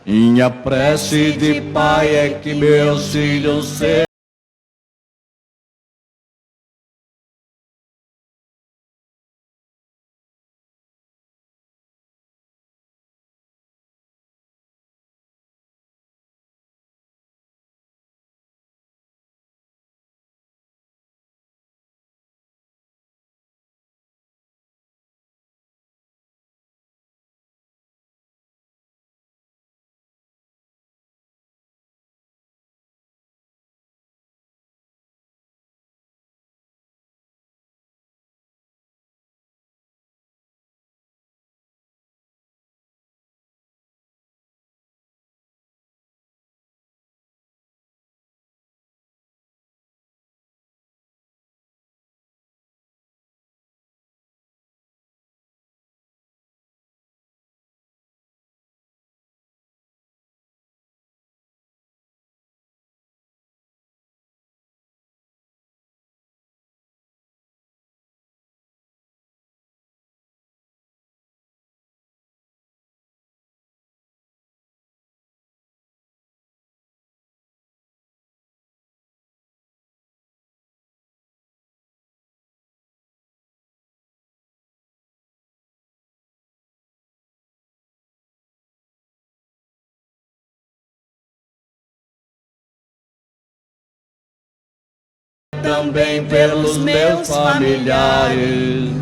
Minha prece de pai é que meus filhos sejam também pelos meus familiares.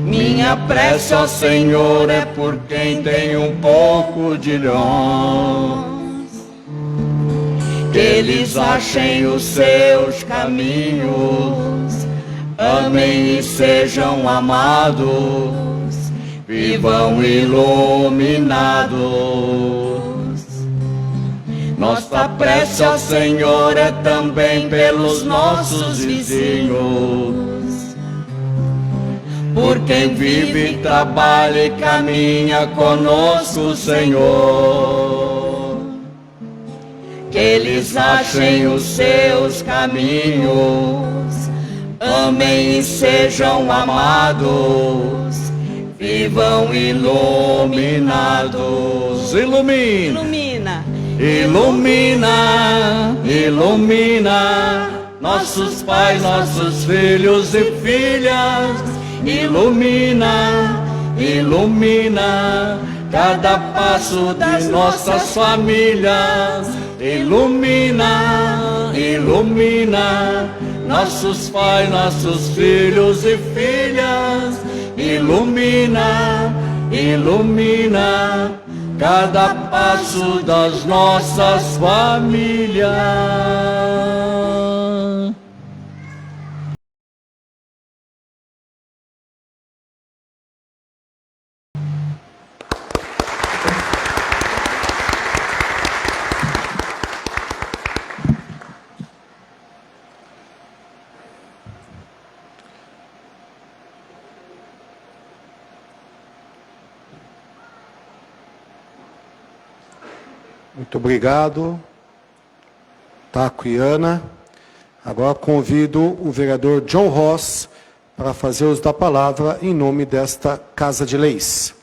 Minha prece, ó Senhor, é por quem tem um pouco de nós, que eles achem os seus caminhos, amem e sejam amados, vivam iluminados. Nossa prece ao Senhor é também pelos nossos vizinhos, por quem vive, trabalha e caminha conosco, Senhor. Que eles achem os seus caminhos, amem e sejam amados, vivam iluminados. Ilumina, ilumina, ilumina nossos pais, nossos filhos e filhas. Ilumina, ilumina cada passo das nossas famílias. Ilumina, ilumina nossos pais, nossos filhos e filhas. Ilumina, ilumina cada passo das nossas famílias. Muito obrigado, Taco e Ana. Agora convido o vereador John Ross para fazer uso da palavra em nome desta Casa de Leis.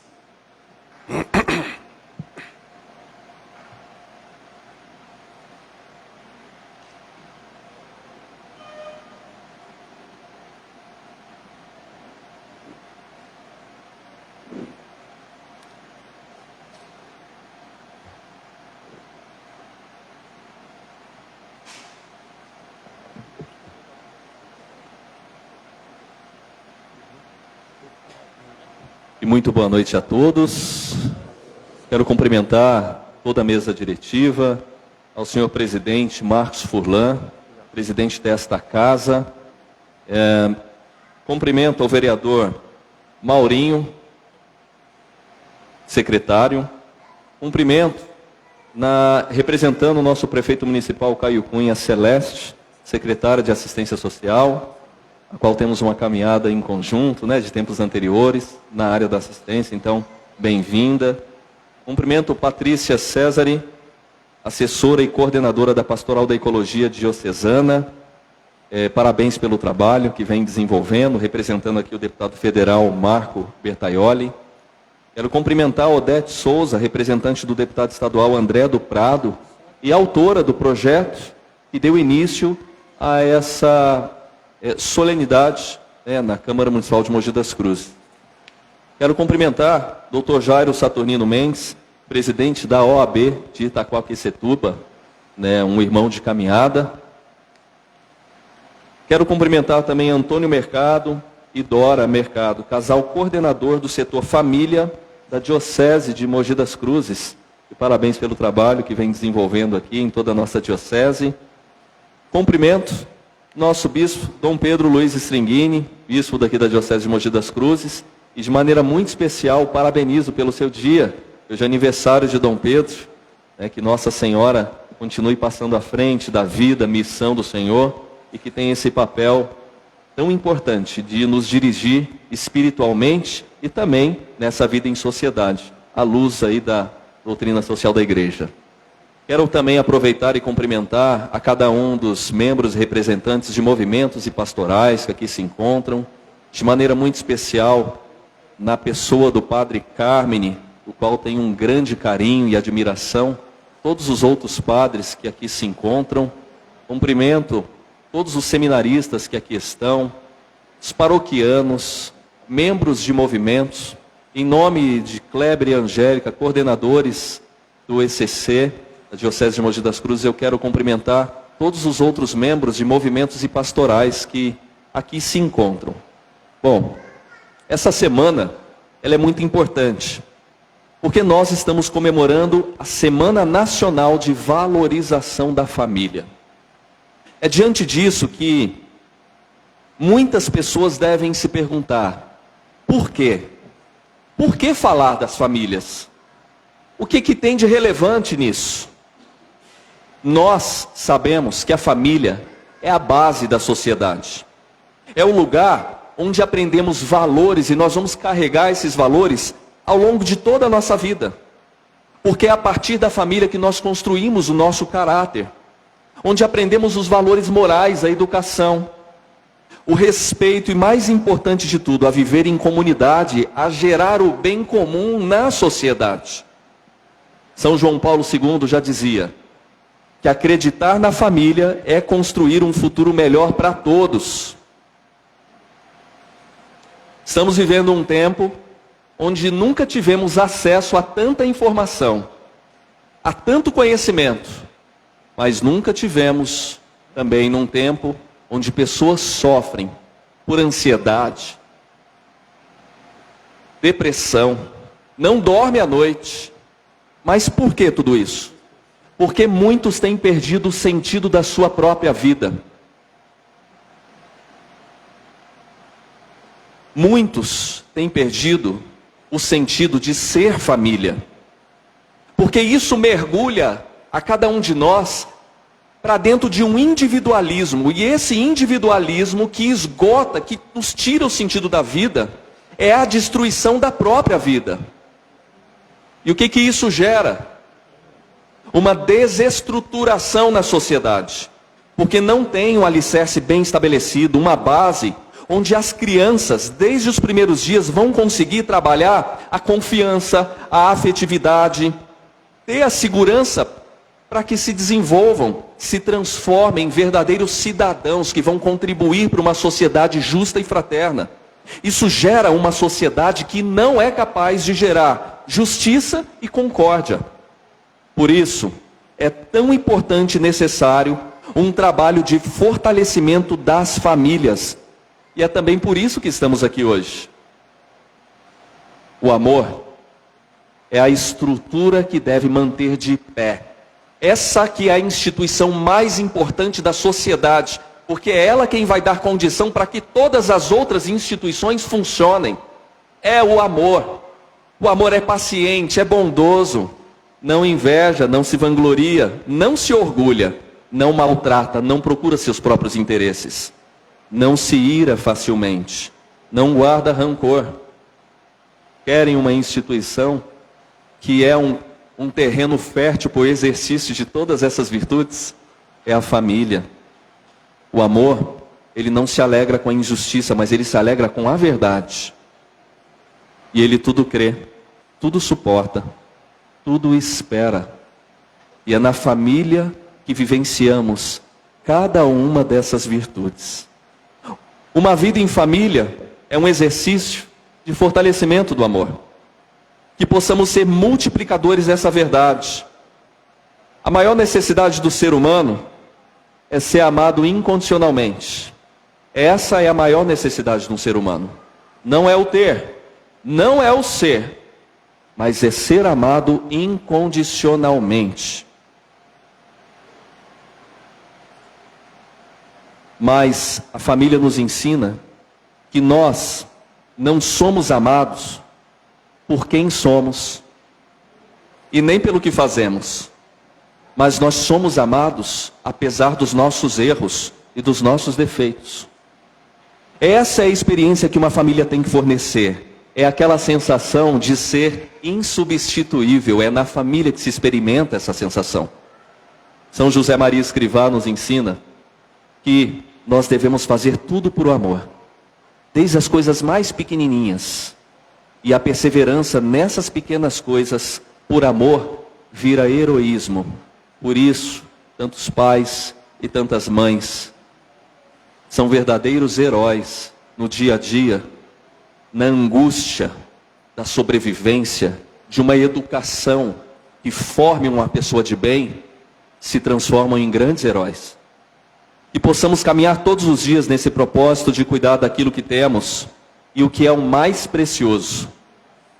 E muito boa noite a todos. Quero cumprimentar toda a mesa diretiva, ao senhor presidente Marcos Furlan, presidente desta casa. Cumprimento ao vereador Maurinho, secretário. Cumprimento, representando o nosso prefeito municipal Caio Cunha Celeste, secretária de Assistência Social, a qual temos uma caminhada em conjunto, de tempos anteriores, na área da assistência, então, bem-vinda. Cumprimento Patrícia Cesare, assessora e coordenadora da Pastoral da Ecologia Diocesana. Parabéns pelo trabalho que vem desenvolvendo, representando aqui o deputado federal Marco Bertaioli. Quero cumprimentar a Odete Souza, representante do deputado estadual André do Prado, e autora do projeto que deu início a essa solenidade na Câmara Municipal de Mogi das Cruzes. Quero cumprimentar o Dr. Jairo Saturnino Mendes, presidente da OAB de Itaquaquecetuba, um irmão de caminhada. Quero cumprimentar também Antônio Mercado e Dora Mercado, casal coordenador do setor família da Diocese de Mogi das Cruzes. E parabéns pelo trabalho que vem desenvolvendo aqui em toda a nossa diocese. Cumprimento nosso bispo, Dom Pedro Luiz Stringini, bispo daqui da Diocese de Mogi das Cruzes, e de maneira muito especial parabenizo pelo seu dia, hoje é aniversário de Dom Pedro, que Nossa Senhora continue passando à frente da vida, missão do Senhor, e que tem esse papel tão importante de nos dirigir espiritualmente e também nessa vida em sociedade, à luz aí da doutrina social da Igreja. Quero também aproveitar e cumprimentar a cada um dos membros e representantes de movimentos e pastorais que aqui se encontram, de maneira muito especial na pessoa do Padre Carmine, o qual tenho um grande carinho e admiração, todos os outros padres que aqui se encontram. Cumprimento todos os seminaristas que aqui estão, os paroquianos, membros de movimentos, em nome de Kleber e Angélica, coordenadores do ECC, da Diocese de Mogi das Cruzes, eu quero cumprimentar todos os outros membros de movimentos e pastorais que aqui se encontram. Bom, essa semana ela é muito importante, porque nós estamos comemorando a Semana Nacional de Valorização da Família. É diante disso que muitas pessoas devem se perguntar: por quê? Por que falar das famílias? O que tem de relevante nisso? Nós sabemos que a família é a base da sociedade. É o lugar onde aprendemos valores e nós vamos carregar esses valores ao longo de toda a nossa vida. Porque é a partir da família que nós construímos o nosso caráter, onde aprendemos os valores morais, a educação, o respeito e, mais importante de tudo, a viver em comunidade, a gerar o bem comum na sociedade. São João Paulo II já dizia que acreditar na família é construir um futuro melhor para todos. Estamos vivendo um tempo onde nunca tivemos acesso a tanta informação, a tanto conhecimento, mas nunca tivemos também num tempo onde pessoas sofrem por ansiedade, depressão, não dormem à noite. Mas por que tudo isso? Porque muitos têm perdido o sentido da sua própria vida. Muitos têm perdido o sentido de ser família. Porque isso mergulha a cada um de nós para dentro de um individualismo. E esse individualismo que esgota, que nos tira o sentido da vida, é a destruição da própria vida. E o que isso gera? Uma desestruturação na sociedade. Porque não tem um alicerce bem estabelecido, uma base onde as crianças, desde os primeiros dias, vão conseguir trabalhar a confiança, a afetividade, ter a segurança para que se desenvolvam, se transformem em verdadeiros cidadãos que vão contribuir para uma sociedade justa e fraterna. Isso gera uma sociedade que não é capaz de gerar justiça e concórdia. Por isso, é tão importante e necessário um trabalho de fortalecimento das famílias. E é também por isso que estamos aqui hoje. O amor é a estrutura que deve manter de pé. Essa que é a instituição mais importante da sociedade, porque é ela quem vai dar condição para que todas as outras instituições funcionem. É o amor. O amor é paciente, é bondoso, não inveja, não se vangloria, não se orgulha, não maltrata, não procura seus próprios interesses, não se ira facilmente, não guarda rancor. Querem uma instituição que é um terreno fértil para o exercício de todas essas virtudes? É a família. O amor, ele não se alegra com a injustiça, mas ele se alegra com a verdade. E ele tudo crê. tudo suporta, tudo espera. E é na família que vivenciamos cada uma dessas virtudes. Uma vida em família é um exercício de fortalecimento do amor. Que possamos ser multiplicadores dessa verdade. A maior necessidade do ser humano é ser amado incondicionalmente. Essa é a maior necessidade de um ser humano. Não é o ter, não é o ser, mas é ser amado incondicionalmente. Mas a família nos ensina que nós não somos amados por quem somos e nem pelo que fazemos, mas nós somos amados apesar dos nossos erros e dos nossos defeitos. Essa é a experiência que uma família tem que fornecer. É aquela sensação de ser insubstituível. É na família que se experimenta essa sensação. São José Maria Escrivá nos ensina que nós devemos fazer tudo por amor, desde as coisas mais pequenininhas. E a perseverança nessas pequenas coisas, por amor, vira heroísmo. Por isso, tantos pais e tantas mães são verdadeiros heróis no dia a dia, na angústia da sobrevivência, de uma educação que forme uma pessoa de bem, se transformam em grandes heróis. E possamos caminhar todos os dias nesse propósito de cuidar daquilo que temos e o que é o mais precioso,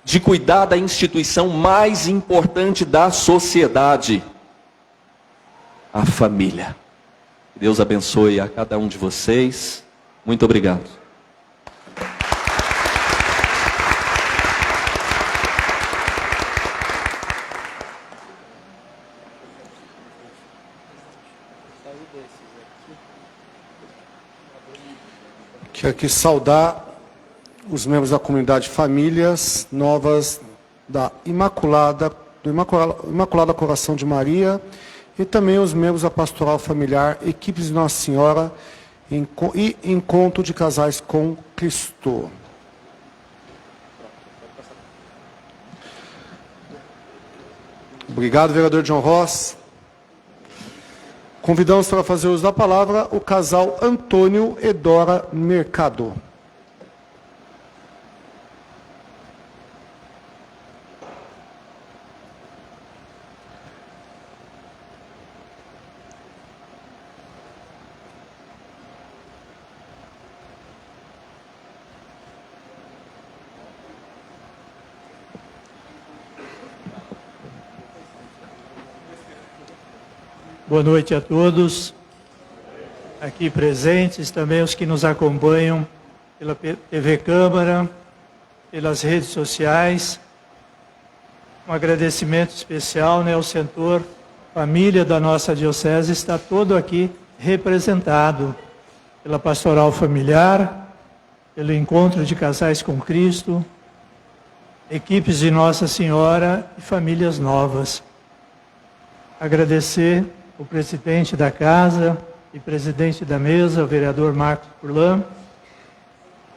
de cuidar da instituição mais importante da sociedade, a família. Deus abençoe a cada um de vocês. Muito obrigado. Quero aqui saudar os membros da comunidade Famílias Novas do Imaculado Coração de Maria e também os membros da Pastoral Familiar, equipes de Nossa Senhora e Encontro de Casais com Cristo. Obrigado, vereador John Ross. Convidamos para fazer uso da palavra o casal Antônio e Dora Mercado. Boa noite a todos, aqui presentes, também os que nos acompanham pela TV Câmara, pelas redes sociais. Um agradecimento especial, né, ao setor família da nossa diocese, está todo aqui representado pela Pastoral Familiar, pelo Encontro de Casais com Cristo, equipes de Nossa Senhora e famílias novas. Agradecer o presidente da casa e presidente da mesa, o vereador Marcos Furlan,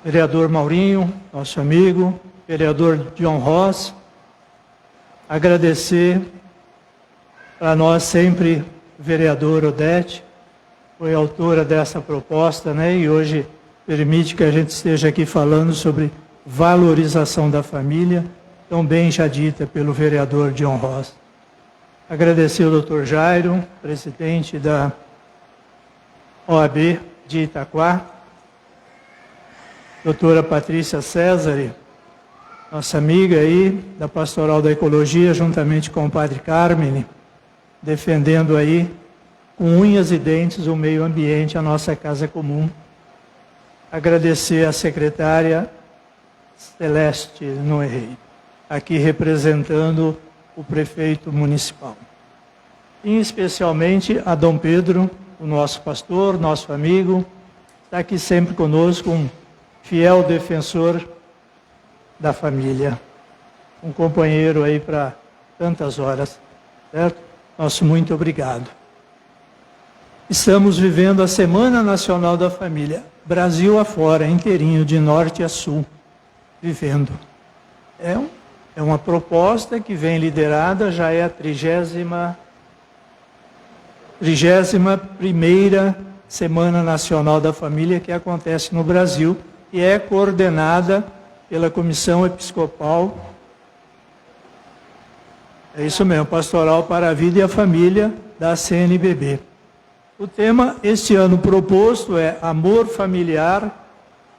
vereador Maurinho, nosso amigo, vereador John Ross. Agradecer a nós sempre, vereador Odete, foi autora dessa proposta, né? E hoje permite que a gente esteja aqui falando sobre valorização da família, tão bem já dita pelo vereador John Ross. Agradecer ao Dr. Jairo, presidente da OAB de Itaquá, doutora Patrícia César, nossa amiga aí da Pastoral da Ecologia, juntamente com o padre Carmen, defendendo aí com unhas e dentes o meio ambiente, a nossa casa comum. Agradecer a secretária Celeste Noerrey, aqui representando o prefeito municipal. E especialmente a Dom Pedro, o nosso pastor, nosso amigo, está aqui sempre conosco, um fiel defensor da família, um companheiro aí para tantas horas, certo? Nosso muito obrigado. Estamos vivendo a Semana Nacional da Família, Brasil afora, inteirinho, de norte a sul, vivendo. É É uma proposta que vem liderada, já é a 31ª Semana Nacional da Família que acontece no Brasil e é coordenada pela Comissão Episcopal, é isso mesmo, Pastoral para a Vida e a Família da CNBB. O tema este ano proposto é Amor Familiar,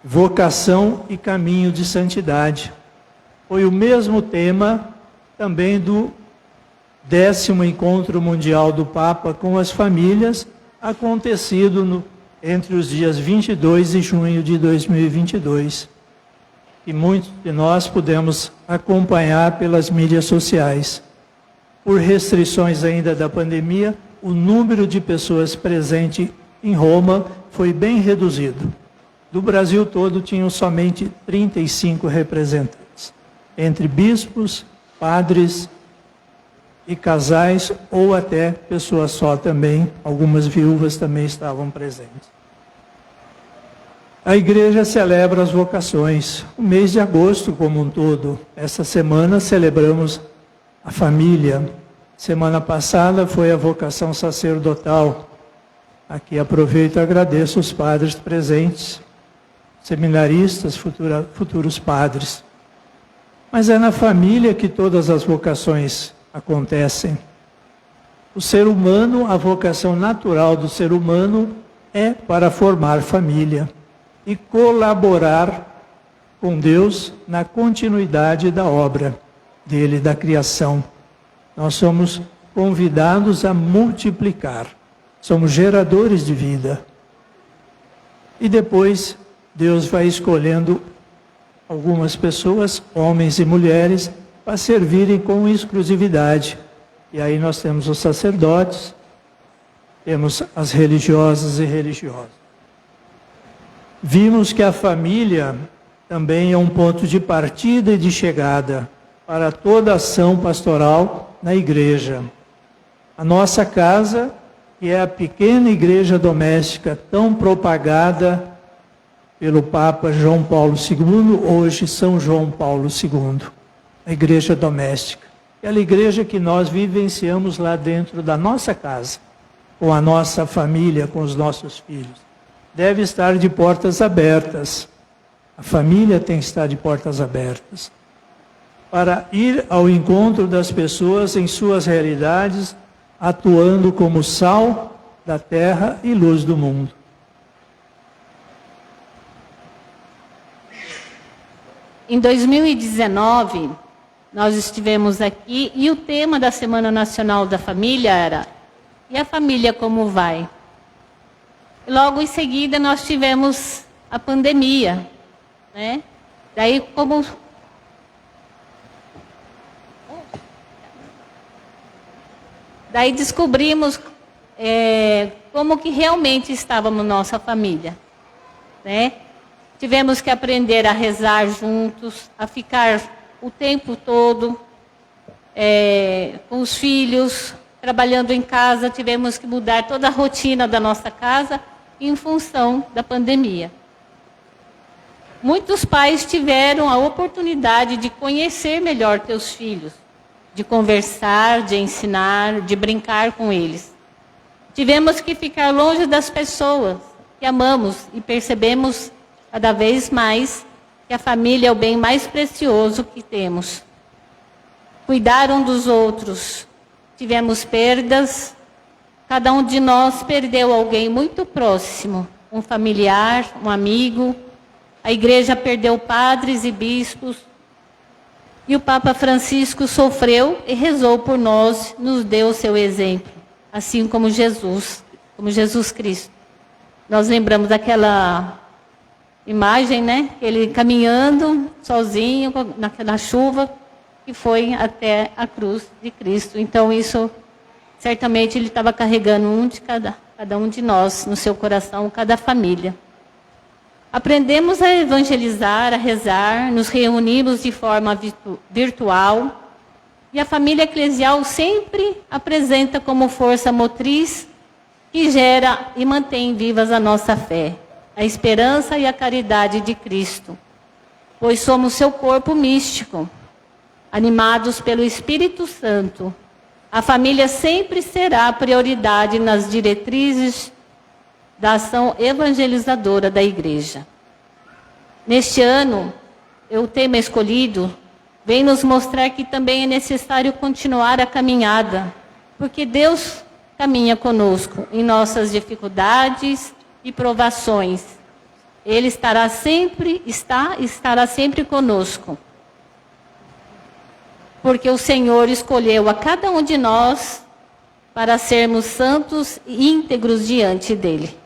Vocação e Caminho de Santidade. Foi o mesmo tema também do 10º Encontro Mundial do Papa com as Famílias, acontecido entre os dias 22 de junho de 2022. E muitos de nós pudemos acompanhar pelas mídias sociais. Por restrições ainda da pandemia, o número de pessoas presentes em Roma foi bem reduzido. Do Brasil todo, tinham somente 35 representantes, entre bispos, padres e casais, ou até pessoas só também, algumas viúvas também estavam presentes. A igreja celebra as vocações, o mês de agosto como um todo. Essa semana celebramos a família. Semana passada foi a vocação sacerdotal. Aqui aproveito e agradeço os padres presentes, seminaristas, futuros padres. Mas é na família que todas as vocações acontecem. O ser humano, a vocação natural do ser humano é para formar família e colaborar com Deus na continuidade da obra dele, da criação. Nós somos convidados a multiplicar, somos geradores de vida. E depois Deus vai escolhendo algumas pessoas, homens e mulheres, para servirem com exclusividade. E aí nós temos os sacerdotes, temos as religiosas e religiosos. Vimos que a família também é um ponto de partida e de chegada para toda ação pastoral na igreja. A nossa casa, que é a pequena igreja doméstica tão propagada pelo Papa João Paulo II, hoje São João Paulo II, a igreja doméstica. Aquela igreja que nós vivenciamos lá dentro da nossa casa, com a nossa família, com os nossos filhos. Deve estar de portas abertas. A família tem que estar de portas abertas para ir ao encontro das pessoas em suas realidades, atuando como sal da terra e luz do mundo. Em 2019, nós estivemos aqui e o tema da Semana Nacional da Família era "E a família como vai?". Logo em seguida nós tivemos a pandemia, né? Daí descobrimos como que realmente estávamos nossa família, né? Tivemos que aprender a rezar juntos, a ficar o tempo todo com os filhos, trabalhando em casa. Tivemos que mudar toda a rotina da nossa casa em função da pandemia. Muitos pais tiveram a oportunidade de conhecer melhor teus filhos, de conversar, de ensinar, de brincar com eles. Tivemos que ficar longe das pessoas que amamos e percebemos cada vez mais que a família é o bem mais precioso que temos. Cuidar um dos outros. Tivemos perdas. Cada um de nós perdeu alguém muito próximo, um familiar, um amigo. A igreja perdeu padres e bispos. E o Papa Francisco sofreu e rezou por nós, nos deu o seu exemplo, assim como Jesus Cristo. Nós lembramos daquela imagem, né? Ele caminhando sozinho naquela chuva que foi até a cruz de Cristo. Então isso, certamente ele estava carregando cada um de nós no seu coração, cada família. Aprendemos a evangelizar, a rezar, nos reunimos de forma virtual. E a família eclesial sempre apresenta como força motriz que gera e mantém vivas a nossa fé, a esperança e a caridade de Cristo, pois somos seu corpo místico. animados pelo Espírito Santo, a família sempre será prioridade nas diretrizes da ação evangelizadora da Igreja. Neste ano, o tema escolhido vem nos mostrar que também é necessário continuar a caminhada, porque Deus caminha conosco em nossas dificuldades e provações. Ele estará sempre conosco. Porque o Senhor escolheu a cada um de nós para sermos santos e íntegros diante dele.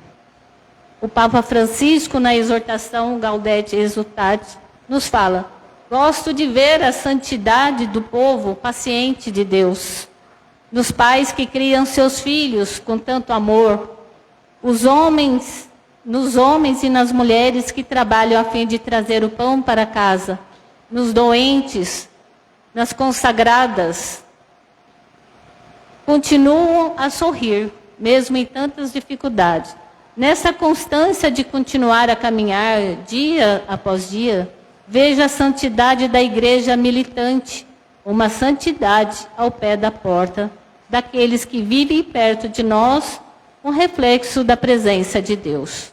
O Papa Francisco, na exortação Gaudete et Exsultate, nos fala: gosto de ver a santidade do povo paciente de Deus, dos pais que criam seus filhos com tanto amor, nos homens e nas mulheres que trabalham a fim de trazer o pão para casa, nos doentes, nas consagradas. Continuam a sorrir, mesmo em tantas dificuldades. Nessa constância de continuar a caminhar dia após dia, veja a santidade da igreja militante, uma santidade ao pé da porta daqueles que vivem perto de nós, um reflexo da presença de Deus.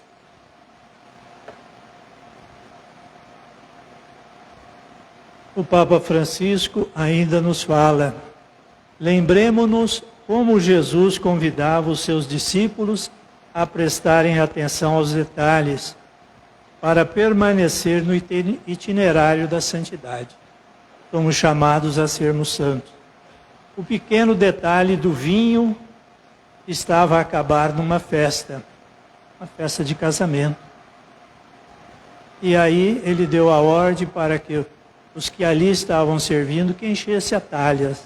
O Papa Francisco ainda nos fala: lembremo-nos como Jesus convidava os seus discípulos a prestarem atenção aos detalhes para permanecer no itinerário da santidade. Somos chamados a sermos santos. O pequeno detalhe do vinho estava a acabar numa festa, uma festa de casamento. E aí ele deu a ordem para que os que ali estavam servindo que enchesse a talhas.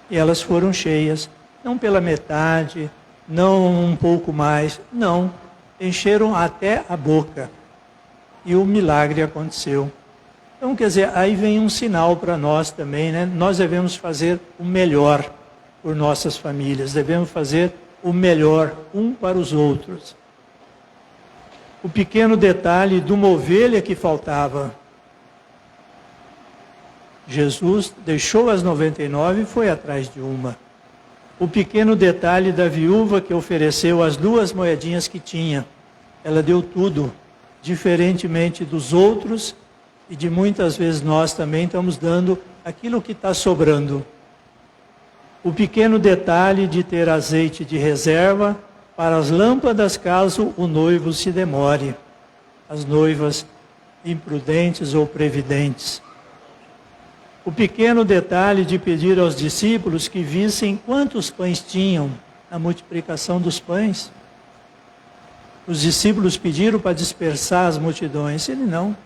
E elas foram cheias, não pela metade, não um pouco mais, não. Encheram até a boca. E o milagre aconteceu. Então, quer dizer, aí vem um sinal para nós também, né? Nós devemos fazer o melhor por nossas famílias, devemos fazer o melhor um para os outros. O pequeno detalhe de uma ovelha que faltava. Jesus deixou as 99 e foi atrás de uma. O pequeno detalhe da viúva que ofereceu as 2 moedinhas que tinha. Ela deu tudo, diferentemente dos outros, e de muitas vezes nós também estamos dando aquilo que está sobrando. O pequeno detalhe de ter azeite de reserva para as lâmpadas caso o noivo se demore. As noivas imprudentes ou previdentes. O pequeno detalhe de pedir aos discípulos que vissem quantos pães tinham na multiplicação dos pães. Os discípulos pediram para dispersar as multidões, ele não.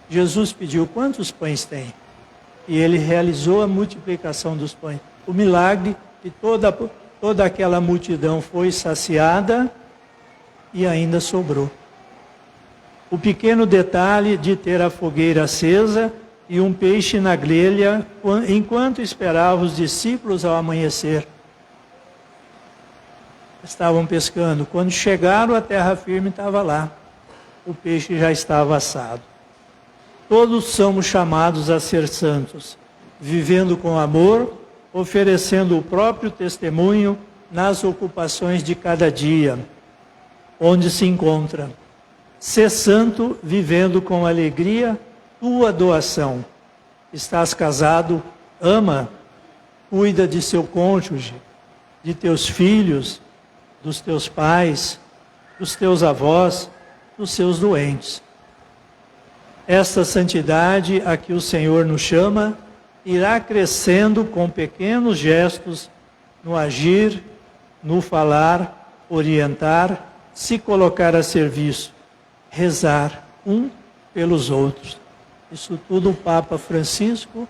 Jesus pediu quantos pães tem. E ele realizou a multiplicação dos pães. O milagre de toda aquela multidão foi saciada e ainda sobrou. O pequeno detalhe de ter a fogueira acesa e um peixe na grelha, enquanto esperava os discípulos ao amanhecer. Estavam pescando. Quando chegaram, a terra firme estava lá. O peixe já estava assado. Todos somos chamados a ser santos, vivendo com amor, oferecendo o próprio testemunho nas ocupações de cada dia, onde se encontra. Ser santo, vivendo com alegria tua doação. Estás casado, ama, cuida de seu cônjuge, de teus filhos, dos teus pais, dos teus avós, dos seus doentes. Esta santidade a que o Senhor nos chama irá crescendo com pequenos gestos no agir, no falar, orientar, se colocar a serviço, rezar um pelos outros. Isso tudo o Papa Francisco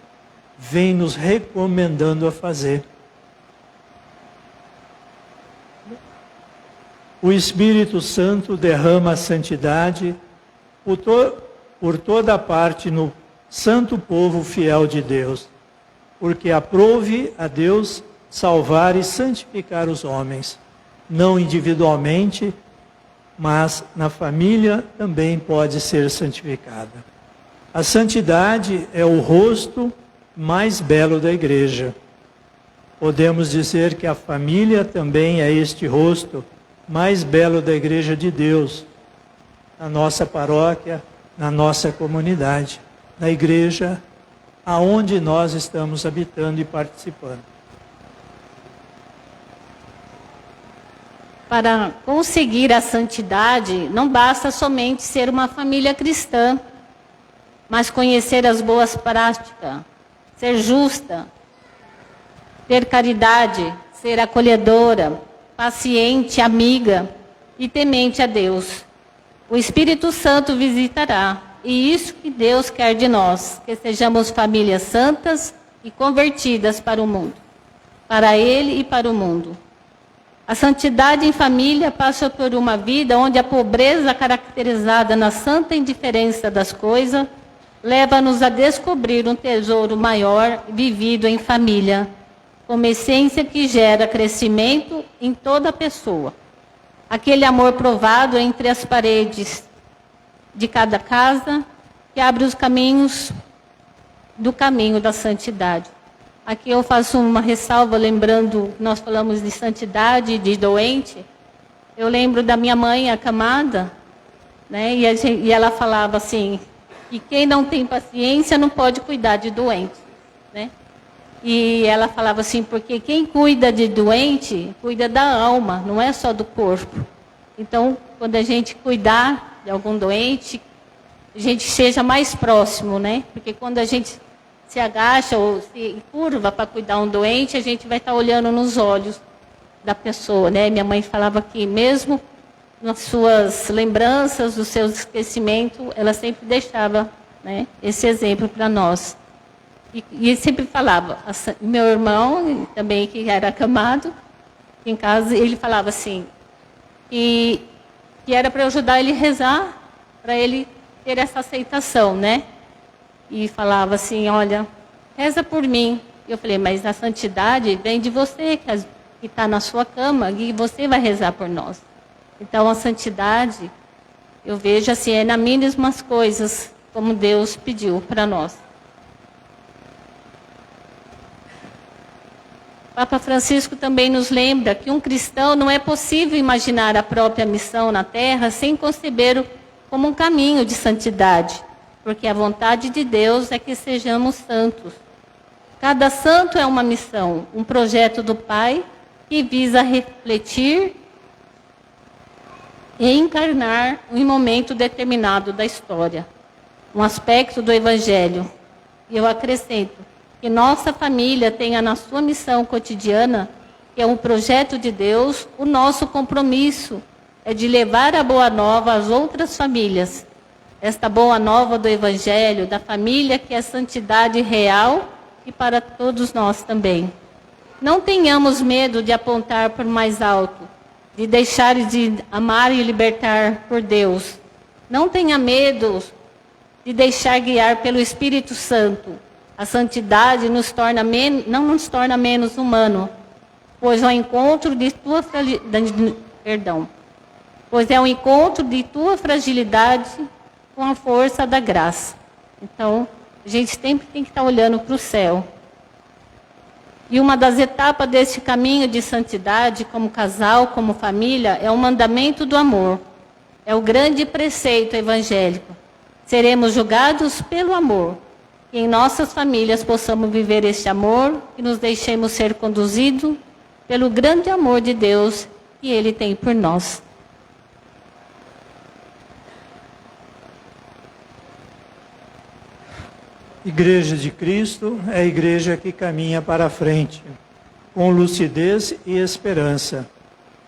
vem nos recomendando a fazer. O Espírito Santo derrama a santidade por toda parte no santo povo fiel de Deus, porque aprove a Deus salvar e santificar os homens, não individualmente, mas na família também pode ser santificada. A santidade é o rosto mais belo da igreja. Podemos dizer que a família também é este rosto mais belo da igreja de Deus, na nossa paróquia, na nossa comunidade, na igreja aonde nós estamos habitando e participando. Para conseguir a santidade, não basta somente ser uma família cristã, mas conhecer as boas práticas, ser justa, ter caridade, ser acolhedora, paciente, amiga e temente a Deus. O Espírito Santo visitará, e isso que Deus quer de nós, que sejamos famílias santas e convertidas para o mundo, para Ele e para o mundo. A santidade em família passa por uma vida onde a pobreza caracterizada na santa indiferença das coisas leva-nos a descobrir um tesouro maior vivido em família, como essência que gera crescimento em toda pessoa. Aquele amor provado entre as paredes de cada casa que abre os caminhos do caminho da santidade. Aqui eu faço uma ressalva, lembrando, nós falamos de santidade, de doente. Eu lembro da minha mãe acamada, né? E ela falava assim, que quem não tem paciência não pode cuidar de doente, né? E ela falava assim, porque quem cuida de doente, cuida da alma, não é só do corpo. Então, quando a gente cuidar de algum doente, a gente seja mais próximo, né? Porque quando a gente se agacha ou se curva para cuidar um doente, a gente vai estar olhando nos olhos da pessoa, né? Minha mãe falava que mesmo nas suas lembranças, nos seus esquecimentos, ela sempre deixava, né, esse exemplo para nós. E sempre falava, meu irmão também, que era acamado, em casa, ele falava assim, que era para eu ajudar ele a rezar, para ele ter essa aceitação, né? E falava assim, olha, reza por mim. Eu falei, mas a santidade vem de você, que está na sua cama, e você vai rezar por nós. Então, a santidade, eu vejo assim, é nas mínimas coisas, como Deus pediu para nós. Papa Francisco também nos lembra que um cristão não é possível imaginar a própria missão na Terra sem conceber como um caminho de santidade, porque a vontade de Deus é que sejamos santos. Cada santo é uma missão, um projeto do Pai que visa refletir e encarnar em um momento determinado da história, um aspecto do Evangelho. E eu acrescento que nossa família tenha na sua missão cotidiana, que é um projeto de Deus, o nosso compromisso é de levar a boa nova às outras famílias. Esta boa nova do Evangelho, da família, que é santidade real e para todos nós também. Não tenhamos medo de apontar por mais alto, de deixar de amar e libertar por Deus. Não tenha medo de deixar guiar pelo Espírito Santo. A santidade não nos torna menos humano, pois é o encontro de tua fragilidade com a força da graça. Então, a gente sempre tem que estar olhando para o céu. E uma das etapas desse caminho de santidade, como casal, como família, é o mandamento do amor. É o grande preceito evangélico. Seremos julgados pelo amor. Que em nossas famílias possamos viver este amor e nos deixemos ser conduzidos pelo grande amor de Deus que Ele tem por nós. Igreja de Cristo é a igreja que caminha para a frente, com lucidez e esperança,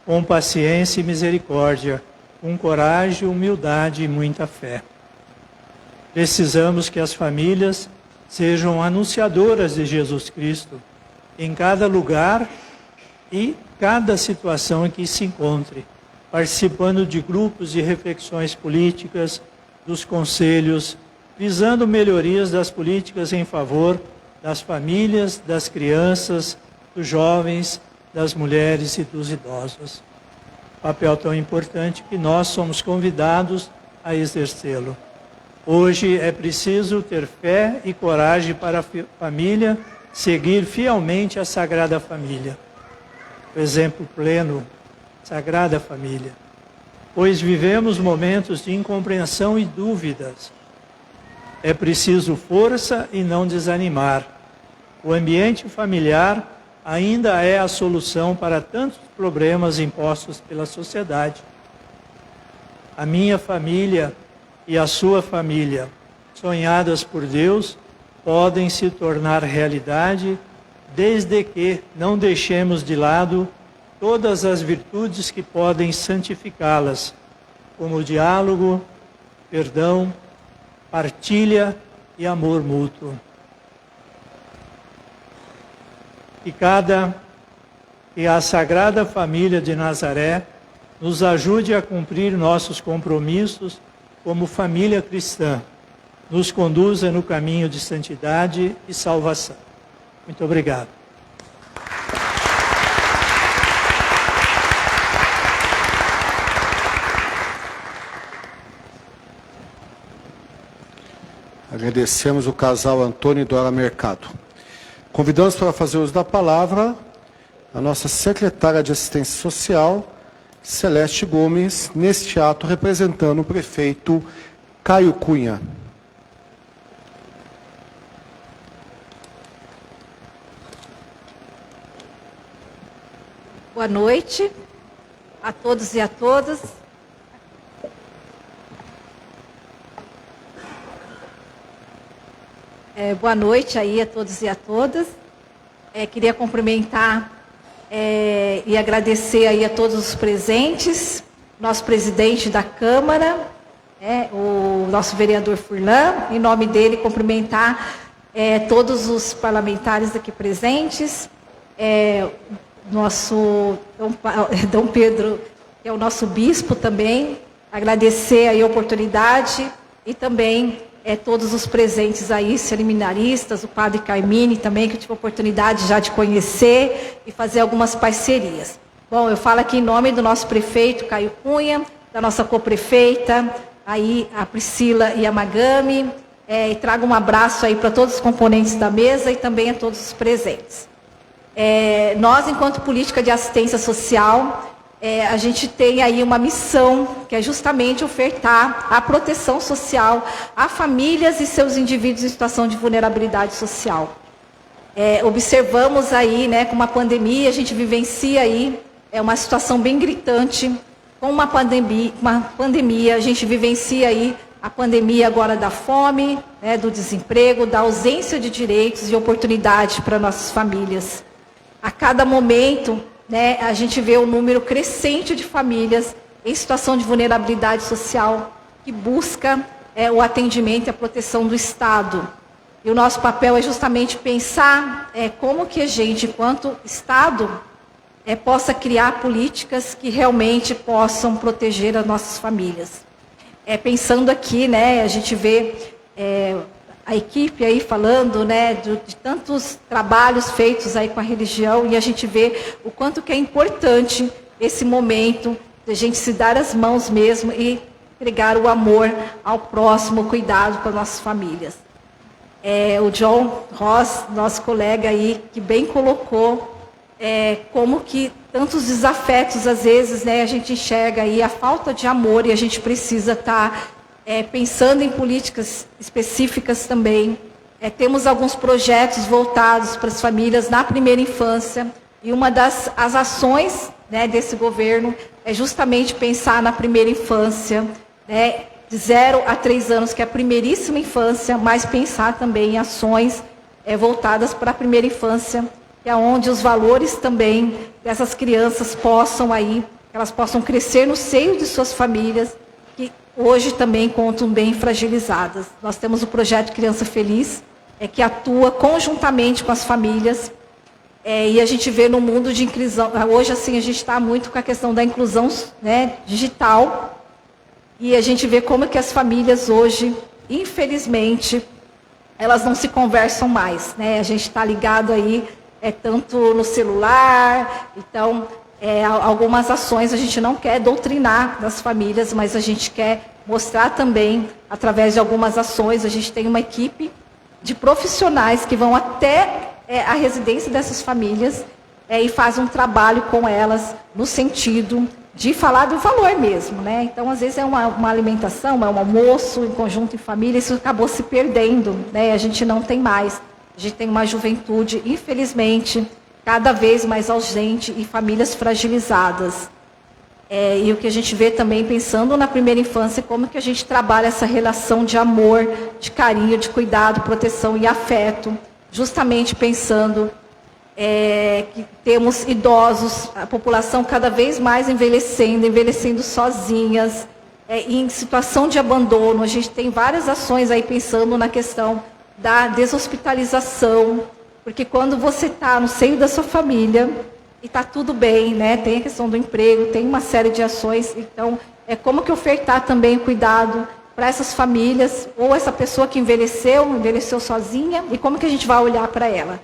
com paciência e misericórdia, com coragem, humildade e muita fé. Precisamos que as famílias sejam anunciadoras de Jesus Cristo em cada lugar e cada situação em que se encontre, participando de grupos de reflexões políticas, dos conselhos, visando melhorias das políticas em favor das famílias, das crianças, dos jovens, das mulheres e dos idosos. Papel tão importante que nós somos convidados a exercê-lo. Hoje é preciso ter fé e coragem para a família seguir fielmente a Sagrada Família. O exemplo pleno, Sagrada Família. Pois vivemos momentos de incompreensão e dúvidas. É preciso força e não desanimar. O ambiente familiar ainda é a solução para tantos problemas impostos pela sociedade. A minha família e a sua família, sonhadas por Deus, podem se tornar realidade desde que não deixemos de lado todas as virtudes que podem santificá-las, como o diálogo, perdão, partilha e amor mútuo. Que a Sagrada Família de Nazaré nos ajude a cumprir nossos compromissos como família cristã, nos conduza no caminho de santidade e salvação. Muito obrigado. Agradecemos o casal Antônio e Dora Mercado. Convidamos para fazer uso da palavra a nossa secretária de Assistência Social, Celeste Gomes, neste ato representando o prefeito Caio Cunha. Boa noite a todos e a todas. Boa noite aí a todos e a todas. Queria cumprimentar e agradecer aí a todos os presentes, nosso presidente da Câmara, o nosso vereador Furlan, em nome dele cumprimentar todos os parlamentares aqui presentes, nosso Dom Pedro, que é o nosso bispo também, agradecer aí a oportunidade e também todos os presentes aí, seminaristas, o padre Carmine também, que eu tive a oportunidade já de conhecer e fazer algumas parcerias. Bom, eu falo aqui em nome do nosso prefeito Caio Cunha, da nossa coprefeita, aí a Priscila e a Magami, e trago um abraço aí para todos os componentes da mesa e também a todos os presentes. Nós, enquanto política de assistência social, a gente tem aí uma missão, que é justamente ofertar a proteção social a famílias e seus indivíduos em situação de vulnerabilidade social. Observamos aí, com uma pandemia, a gente vivencia aí uma situação bem gritante. Com uma pandemia, a gente vivencia aí a pandemia agora da fome, do desemprego, da ausência de direitos e oportunidades para nossas famílias. A cada momento, a gente vê um número crescente de famílias em situação de vulnerabilidade social que busca o atendimento e a proteção do Estado. E o nosso papel é justamente pensar como que a gente, enquanto Estado, possa criar políticas que realmente possam proteger as nossas famílias. Pensando aqui, a gente vê a equipe aí falando, de tantos trabalhos feitos aí com a religião, e a gente vê o quanto que é importante esse momento de a gente se dar as mãos mesmo e entregar o amor ao próximo, o cuidado com as nossas famílias. O John Ross, nosso colega aí, que bem colocou como que tantos desafetos, às vezes, a gente enxerga aí a falta de amor, e a gente precisa estar pensando em políticas específicas também. Temos alguns projetos voltados para as famílias na primeira infância, e uma das ações desse governo é justamente pensar na primeira infância, de 0 a 3 anos, que é a primeiríssima infância, mas pensar também em ações voltadas para a primeira infância, que é onde os valores também dessas crianças elas possam crescer no seio de suas famílias, que hoje também contam bem fragilizadas. Nós temos o projeto Criança Feliz, que atua conjuntamente com as famílias, e a gente vê no mundo de inclusão, hoje assim a gente está muito com a questão da inclusão digital, e a gente vê como que as famílias hoje, infelizmente, elas não se conversam mais, A gente está ligado aí, tanto no celular, então, algumas ações a gente não quer doutrinar das famílias, mas a gente quer mostrar também, através de algumas ações, a gente tem uma equipe de profissionais que vão até a residência dessas famílias e fazem um trabalho com elas no sentido de falar do valor mesmo, né? Então, às vezes é uma alimentação, é um almoço em conjunto em família, isso acabou se perdendo, né? A gente não tem mais. A gente tem uma juventude, infelizmente, cada vez mais ausente e famílias fragilizadas. E o que a gente vê também, pensando na primeira infância, como que a gente trabalha essa relação de amor, de carinho, de cuidado, proteção e afeto, justamente pensando que temos idosos, a população cada vez mais envelhecendo sozinhas, em situação de abandono. A gente tem várias ações aí pensando na questão da deshospitalização, porque quando você está no seio da sua família e está tudo bem, né? Tem a questão do emprego, tem uma série de ações, então como que ofertar também cuidado para essas famílias, ou essa pessoa que envelheceu sozinha, e como que a gente vai olhar para ela?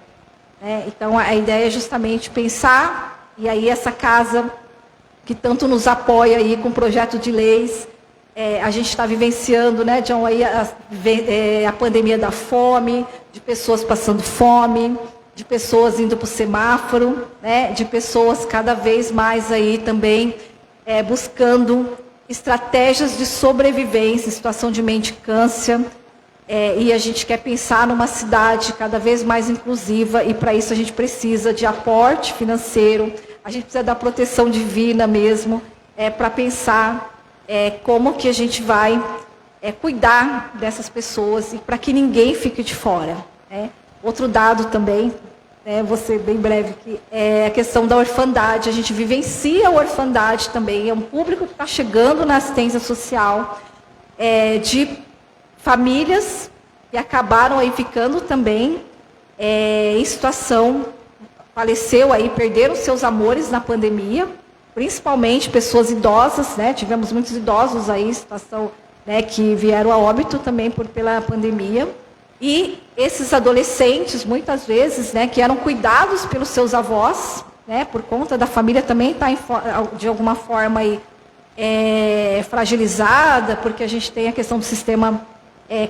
Então a ideia é justamente pensar, e aí essa casa que tanto nos apoia aí com o projeto de leis, a gente está vivenciando, né, John, aí a pandemia da fome, de pessoas passando fome, de pessoas indo para o semáforo, né, de pessoas cada vez mais aí também buscando estratégias de sobrevivência em situação de mendicância, e a gente quer pensar numa cidade cada vez mais inclusiva, e para isso a gente precisa de aporte financeiro, a gente precisa da proteção divina mesmo, para pensar como que a gente vai cuidar dessas pessoas e para que ninguém fique de fora. Outro dado também, vou ser bem breve, que é a questão da orfandade. A gente vivencia a orfandade também, é um público que está chegando na assistência social, de famílias que acabaram aí ficando também em situação, faleceu aí, perderam seus amores na pandemia, principalmente pessoas idosas, né? Tivemos muitos idosos aí em situação, né, que vieram a óbito também pela pandemia. E esses adolescentes, muitas vezes, né, que eram cuidados pelos seus avós, né, por conta da família também estar de alguma forma aí, fragilizada, porque a gente tem a questão do sistema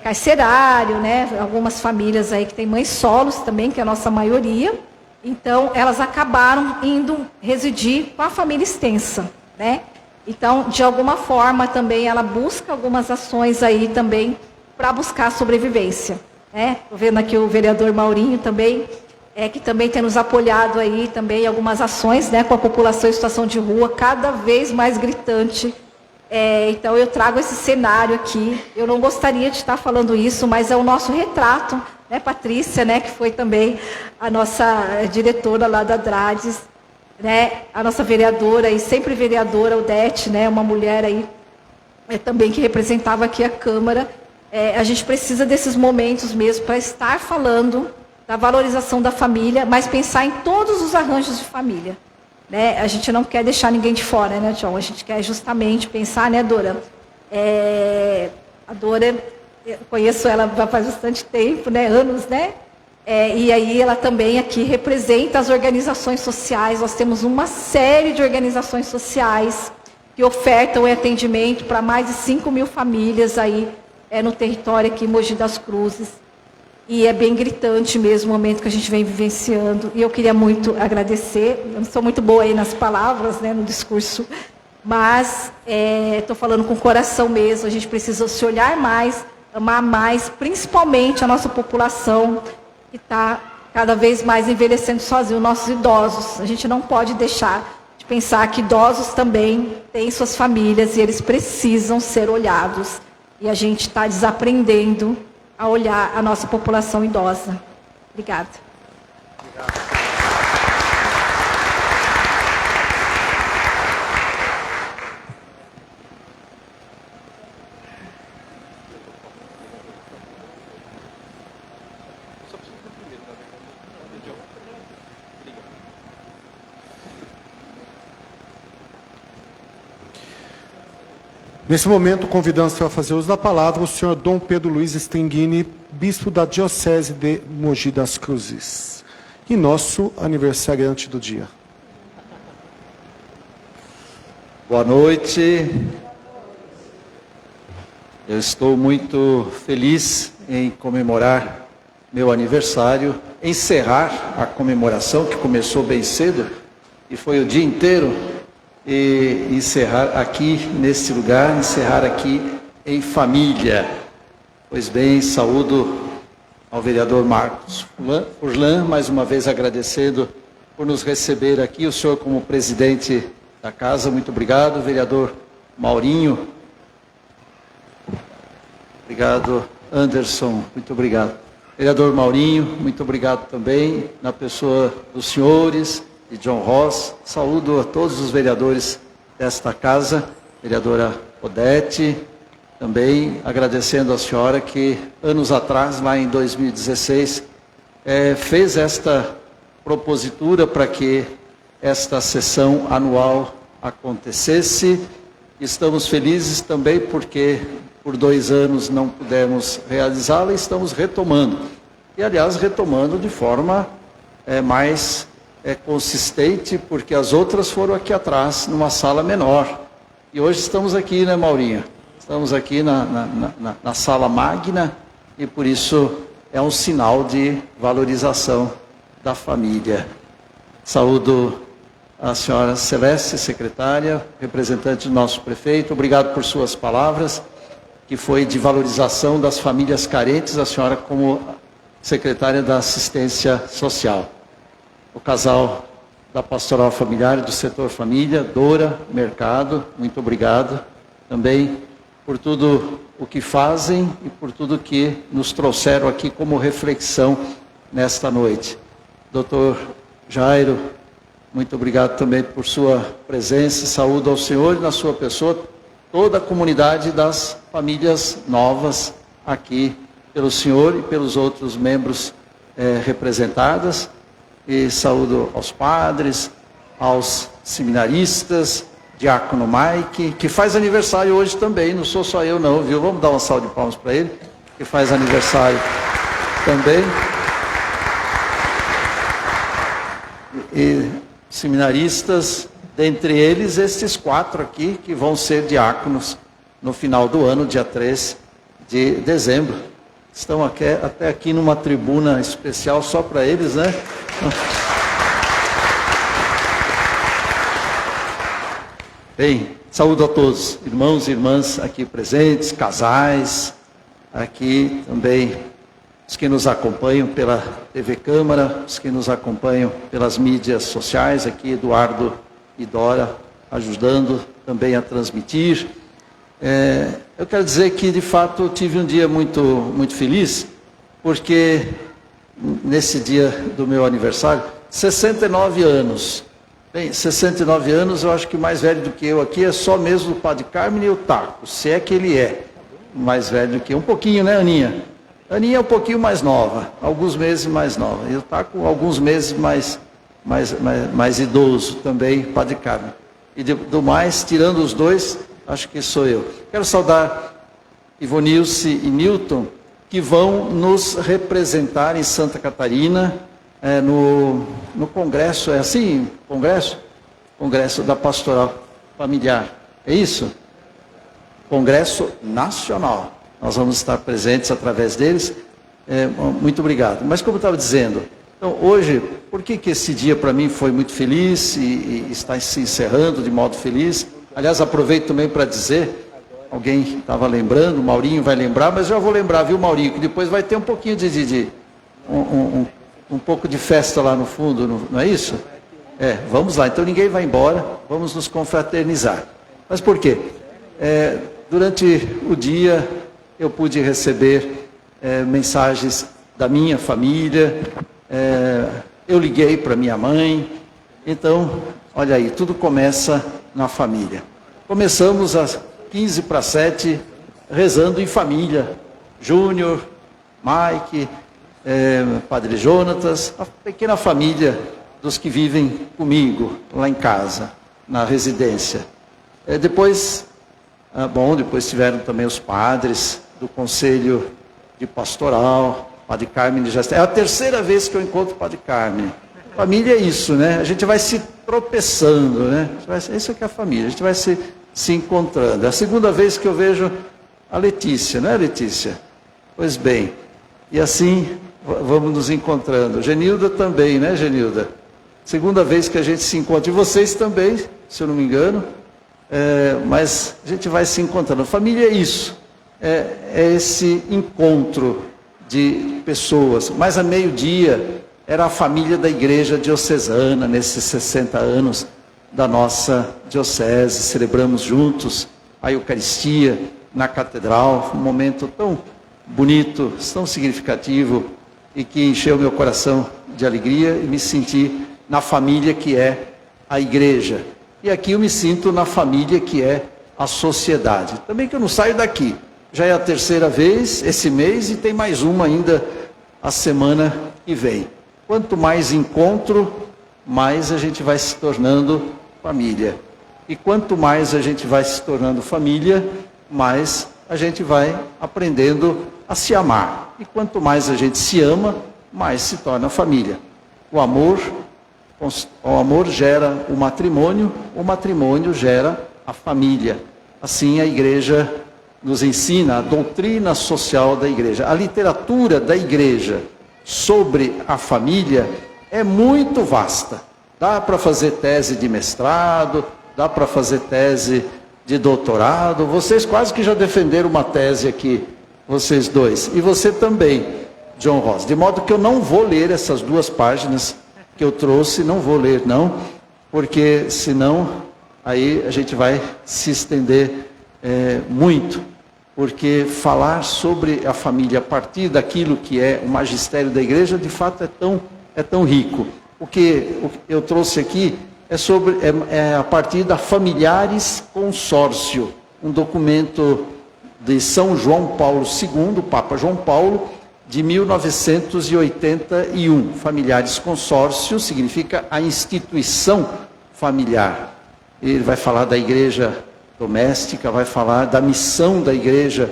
carcerário, né, algumas famílias aí que têm mães solos também, que é a nossa maioria. Então, elas acabaram indo residir com a família extensa, né? Então, de alguma forma, também ela busca algumas ações aí também para buscar a sobrevivência. Estou vendo aqui o vereador Maurinho também, que também tem nos apoiado aí também em algumas ações, né, com a população em situação de rua, cada vez mais gritante. Então, eu trago esse cenário aqui. Eu não gostaria de estar falando isso, mas é o nosso retrato, né, Patrícia, né, que foi também a nossa diretora lá da Drades, né, a nossa vereadora, e sempre vereadora, Odete, né, uma mulher aí também que representava aqui a Câmara. A gente precisa desses momentos mesmo para estar falando da valorização da família, mas pensar em todos os arranjos de família. Né? A gente não quer deixar ninguém de fora, né, John? A gente quer justamente pensar, né, Dora? A Dora, eu conheço ela faz bastante tempo, né, anos, né? E aí ela também aqui representa as organizações sociais. Nós temos uma série de organizações sociais que ofertam atendimento para mais de 5.000 famílias aí no território aqui em Mogi das Cruzes. E é bem gritante mesmo o momento que a gente vem vivenciando. E eu queria muito agradecer. Eu não sou muito boa aí nas palavras, né, no discurso, mas estou falando com o coração mesmo. A gente precisa se olhar mais, amar mais, principalmente a nossa população que está cada vez mais envelhecendo sozinho, nossos idosos. A gente não pode deixar de pensar que idosos também têm suas famílias e eles precisam ser olhados. E a gente está desaprendendo a olhar a nossa população idosa. Obrigada. Nesse momento, convidamos para fazer uso da palavra o senhor Dom Pedro Luiz Stenghini, bispo da Diocese de Mogi das Cruzes, e nosso aniversariante do dia. Boa noite. Eu estou muito feliz em comemorar meu aniversário, encerrar a comemoração que começou bem cedo e foi o dia inteiro, e encerrar aqui nesse lugar, encerrar aqui em família. Pois bem, saúdo ao vereador Marcos Furlan, mais uma vez agradecendo por nos receber aqui, o senhor como presidente da casa, muito obrigado. Vereador Maurinho, obrigado. Anderson, muito obrigado. Vereador Maurinho, muito obrigado também, na pessoa dos senhores, de John Ross. Saúdo a todos os vereadores desta casa, vereadora Odete, também agradecendo a senhora que anos atrás, lá em 2016, fez esta propositura para que esta sessão anual acontecesse. Estamos felizes também porque por 2 anos não pudemos realizá-la e estamos retomando. E, aliás, retomando de forma mais consistente, porque as outras foram aqui atrás, numa sala menor. E hoje estamos aqui, né, Maurinho? Estamos aqui na sala magna e, por isso, é um sinal de valorização da família. Saúdo a senhora Celeste, secretária, representante do nosso prefeito. Obrigado por suas palavras, que foi de valorização das famílias carentes, a senhora como secretária da Assistência Social. O casal da Pastoral Familiar do Setor Família, Dora Mercado, muito obrigado também por tudo o que fazem e por tudo que nos trouxeram aqui como reflexão nesta noite. Doutor Jairo, muito obrigado também por sua presença. Saúdo ao senhor e na sua pessoa toda a comunidade das famílias novas aqui pelo senhor e pelos outros membros representadas. E saúdo aos padres, aos seminaristas, diácono Mike, que faz aniversário hoje também, não sou só eu não, viu? Vamos dar uma salva de palmas para ele, que faz aniversário também. E seminaristas, dentre eles estes 4 aqui, que vão ser diáconos no final do ano, dia 3 de dezembro. Estão até aqui numa tribuna especial só para eles, né? Bem, saúdo a todos, irmãos e irmãs aqui presentes, casais, aqui também os que nos acompanham pela TV Câmara, os que nos acompanham pelas mídias sociais, aqui Eduardo e Dora ajudando também a transmitir. Eu quero dizer que, de fato, eu tive um dia muito feliz, porque nesse dia do meu aniversário, 69 anos. Bem, 69 anos, eu acho que mais velho do que eu aqui é só mesmo o Padre Carmen e o Taco, se é que ele é mais velho do que eu. Um pouquinho, né, Aninha? Aninha é um pouquinho mais nova, alguns meses mais nova. E o Taco, alguns meses mais idoso também, Padre Carmen. E do mais, tirando os dois, acho que sou eu. Quero saudar Ivonilce e Newton, que vão nos representar em Santa Catarina, no congresso, é assim? Congresso da Pastoral Familiar, é isso? Congresso Nacional. Nós vamos estar presentes através deles. Muito obrigado. Mas como eu estava dizendo, então hoje, por que esse dia para mim foi muito feliz e está se encerrando de modo feliz? Aliás, aproveito também para dizer, alguém estava lembrando, o Maurinho vai lembrar, mas já vou lembrar, viu, Maurinho, que depois vai ter um pouquinho um pouco de festa lá no fundo, não é isso? Vamos lá, então ninguém vai embora, vamos nos confraternizar. Mas por quê? Durante o dia eu pude receber mensagens da minha família, eu liguei para minha mãe, então, olha aí, tudo começa na família. Começamos às 6:45, rezando em família. Júnior, Mike, Padre Jonatas, a pequena família dos que vivem comigo lá em casa, na residência. Depois tiveram também os padres do Conselho de Pastoral, Padre Carmen já está. É a 3ª vez que eu encontro o Padre Carmen. Família é isso, né? A gente vai se tropeçando, né? Isso é que é a família, a gente vai se encontrando. É a 2ª vez que eu vejo A Letícia, não é, Letícia? Pois bem, e assim vamos nos encontrando. Genilda também, né, Genilda? Segunda vez que a gente se encontra. E vocês também, se eu não me engano. Mas a gente vai se encontrando. Família é isso. É esse encontro de pessoas. Mas a meio-dia era a família da igreja diocesana, nesses 60 anos da nossa diocese. Celebramos juntos a Eucaristia na catedral. Um momento tão bonito, tão significativo e que encheu meu coração de alegria e me senti na família que é a igreja. E aqui eu me sinto na família que é a sociedade. Também que eu não saio daqui. Já é a terceira vez esse mês e tem mais uma ainda a semana que vem. Quanto mais encontro, mais a gente vai se tornando família. E quanto mais a gente vai se tornando família, mais a gente vai aprendendo a se amar. E quanto mais a gente se ama, mais se torna família. O amor gera o matrimônio gera a família. Assim a igreja nos ensina a doutrina social da igreja. A literatura da igreja sobre a família é muito vasta. Dá para fazer tese de mestrado, dá para fazer tese de doutorado. Vocês quase que já defenderam uma tese aqui, vocês dois. E você também, John Ross. De modo que eu não vou ler essas 2 páginas que eu trouxe, não vou ler não, porque senão aí a gente vai se estender muito, porque falar sobre a família a partir daquilo que é o magistério da igreja, de fato é tão rico. O que eu trouxe aqui é a partir da Familiares Consórcio, um documento de São João Paulo II, Papa João Paulo, de 1981. Familiares Consórcio significa a instituição familiar. Ele vai falar da igreja doméstica, vai falar da missão da igreja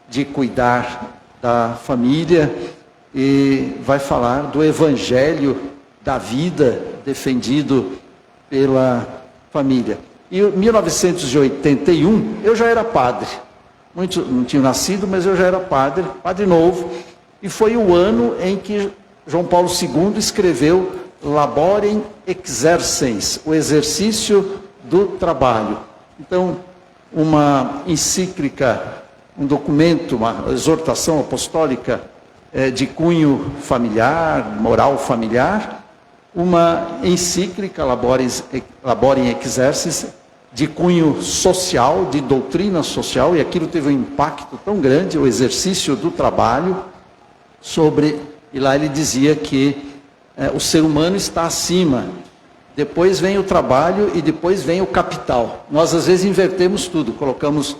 de cuidar da família e vai falar do evangelho da vida defendido pela família. E em 1981 eu já era padre. Muitos não tinham nascido, mas eu já era padre novo. E foi o ano em que João Paulo II escreveu Laborem Exercens, o exercício do trabalho. Então, uma encíclica, um documento, uma exortação apostólica de cunho familiar, moral familiar, uma encíclica Laborem Exercens de cunho social, de doutrina social, e aquilo teve um impacto tão grande, o exercício do trabalho, e lá ele dizia que o ser humano está acima, depois vem o trabalho e depois vem o capital. Nós às vezes invertemos tudo, colocamos,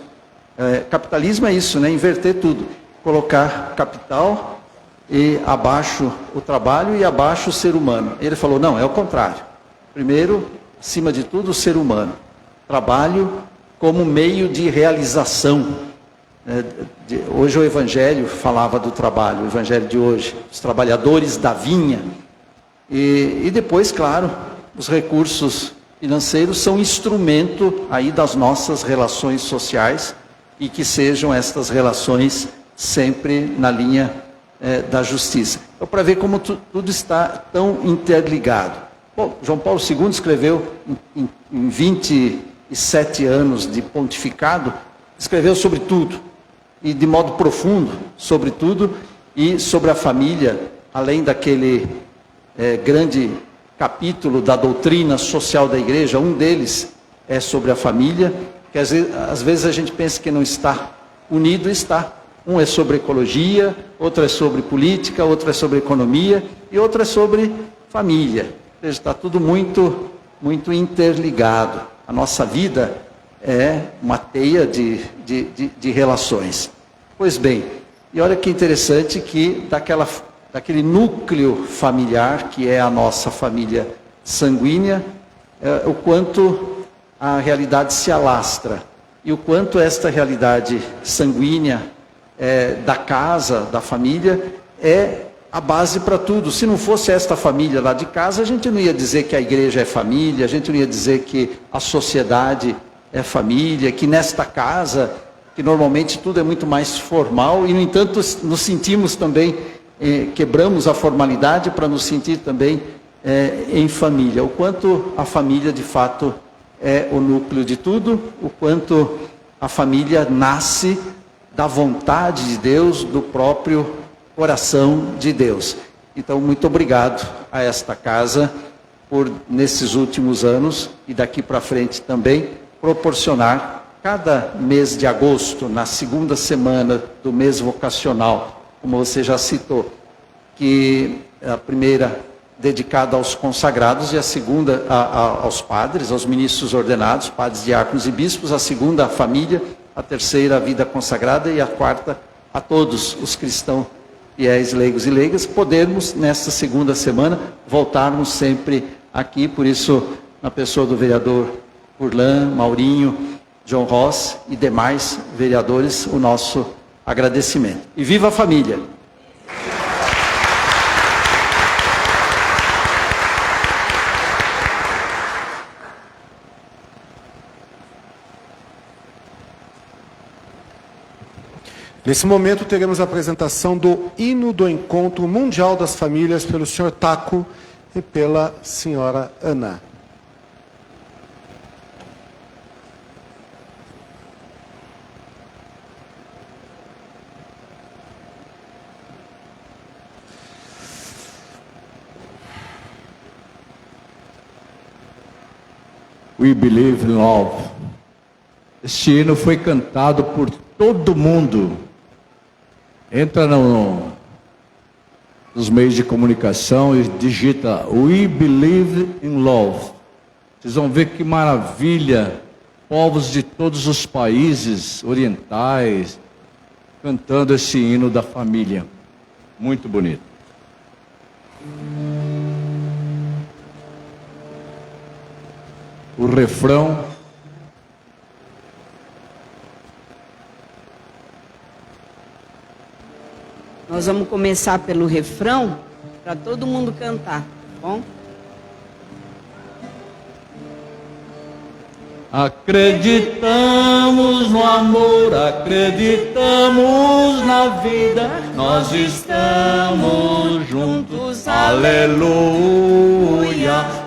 capitalismo é isso, né? Inverter tudo, colocar capital e abaixo o trabalho e abaixo o ser humano. Ele falou, não, é o contrário. Primeiro, acima de tudo, o ser humano. Trabalho como meio de realização. Hoje o Evangelho falava do trabalho, o Evangelho de hoje, os trabalhadores da vinha. E depois, claro, os recursos financeiros são instrumento aí das nossas relações sociais e que sejam estas relações sempre na linha da justiça. Então, para ver como tudo está tão interligado. Bom, João Paulo II escreveu em 27 anos de pontificado, escreveu sobre tudo, e de modo profundo sobre tudo, e sobre a família, além daquele grande capítulo da doutrina social da igreja, um deles é sobre a família, que às vezes a gente pensa que não está unido, está. Um é sobre ecologia, outro é sobre política, outro é sobre economia, e outro é sobre família. Ou seja, está tudo muito, muito interligado. A nossa vida é uma teia de relações. Pois bem, e olha que interessante que daquele núcleo familiar, que é a nossa família sanguínea, o quanto a realidade se alastra, e o quanto esta realidade sanguínea da casa, da família, é a base para tudo. Se não fosse esta família lá de casa, a gente não ia dizer que a igreja é família, a gente não ia dizer que a sociedade é família, que nesta casa que que normalmente tudo é muito mais formal e, no entanto, nos sentimos também, quebramos a formalidade para nos sentir também em família. O quanto a família, de fato, é o núcleo de tudo, o quanto a família nasce da vontade de Deus, do próprio coração de Deus. Então, muito obrigado a esta casa por, nesses últimos anos e daqui para frente também, proporcionar cada mês de agosto, na segunda semana do mês vocacional, como você já citou, que a primeira dedicada aos consagrados e a segunda aos padres, aos ministros ordenados, padres, diáconos e bispos, a segunda à família, a terceira à vida consagrada e a quarta a todos os cristãos fiéis, leigos e leigas, podermos nesta segunda semana voltarmos sempre aqui. Por isso, na pessoa do vereador Furlan, Maurinho, John Ross e demais vereadores, o nosso agradecimento. E viva a família! Nesse momento, teremos a apresentação do hino do Encontro Mundial das Famílias pelo Sr. Taco e pela Sra. Ana. We Believe in Love. Este hino foi cantado por todo mundo. Entra nos meios de comunicação e digita We Believe in Love. Vocês vão ver que maravilha. Povos de todos os países orientais cantando esse hino da família. Muito bonito. O refrão. Nós vamos começar pelo refrão, para todo mundo cantar, tá bom? Acreditamos no amor, acreditamos na vida, nós estamos juntos, aleluia.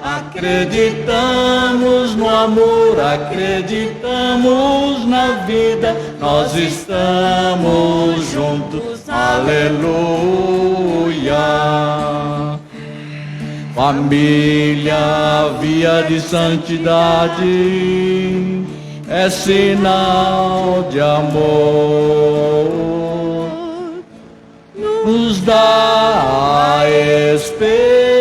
Acreditamos no amor, acreditamos na vida, nós estamos juntos, aleluia. Família, via de santidade, é sinal de amor, nos dá a esperança,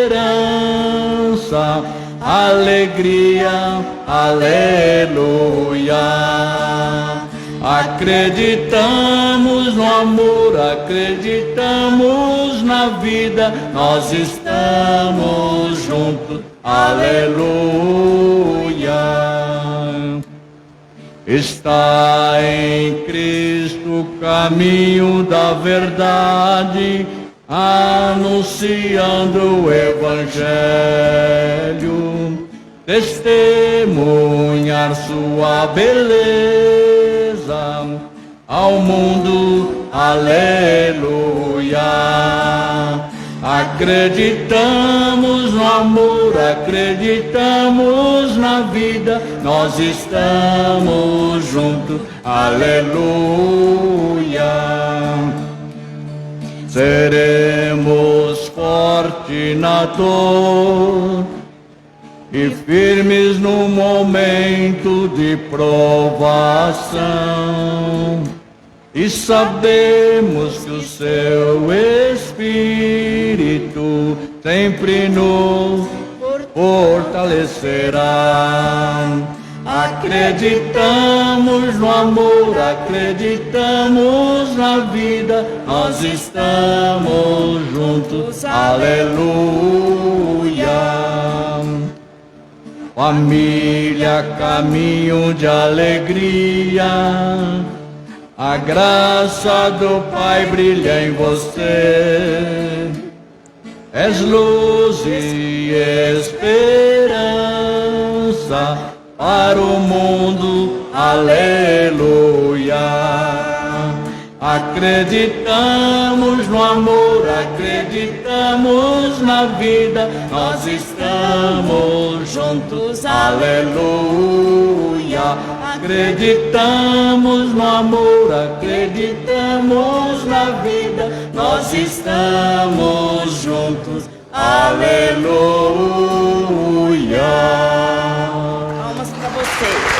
alegria, aleluia. Acreditamos no amor, acreditamos na vida, nós estamos juntos, aleluia. Está em Cristo o caminho da verdade, anunciando o Evangelho, testemunhar sua beleza ao mundo, aleluia. Acreditamos no amor, acreditamos na vida, nós estamos juntos, aleluia. Seremos fortes na dor e firmes no momento de provação, e sabemos que o seu Espírito sempre nos fortalecerá. Acreditamos no amor, acreditamos na vida, nós estamos juntos, aleluia. Família, caminho de alegria, a graça do Pai brilha em você. És luz e esperança para o mundo, aleluia. Acreditamos no amor, acreditamos na vida, nós estamos juntos, aleluia. Acreditamos no amor, acreditamos na vida, nós estamos juntos, aleluia. Palmas para vocês.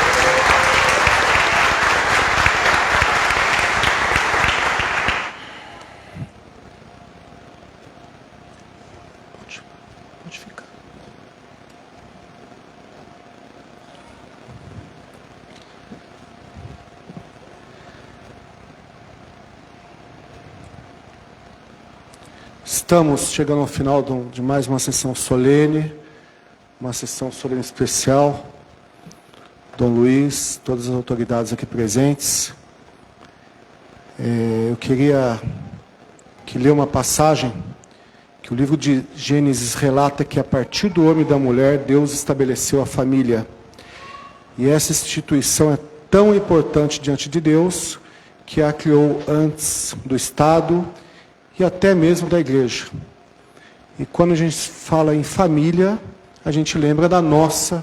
Pode ficar. Estamos chegando ao final de mais uma sessão solene especial. Dom Luiz, todas as autoridades aqui presentes. Eu queria ler uma passagem que o livro de Gênesis relata que a partir do homem e da mulher, Deus estabeleceu a família. E essa instituição é tão importante diante de Deus que a criou antes do Estado e até mesmo da igreja. E quando a gente fala em família, a gente lembra da nossa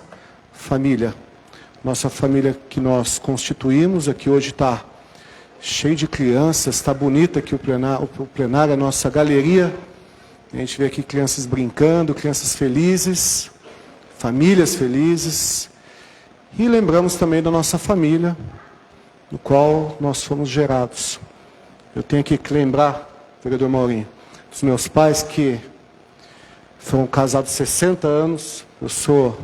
família. Nossa família que nós constituímos, aqui hoje está cheio de crianças, está bonita aqui o plenário, a nossa galeria. A gente vê aqui crianças brincando, crianças felizes, famílias felizes. E lembramos também da nossa família, no qual nós fomos gerados. Eu tenho aqui que lembrar, vereador Maurinho, dos meus pais que foram casados 60 anos. Eu sou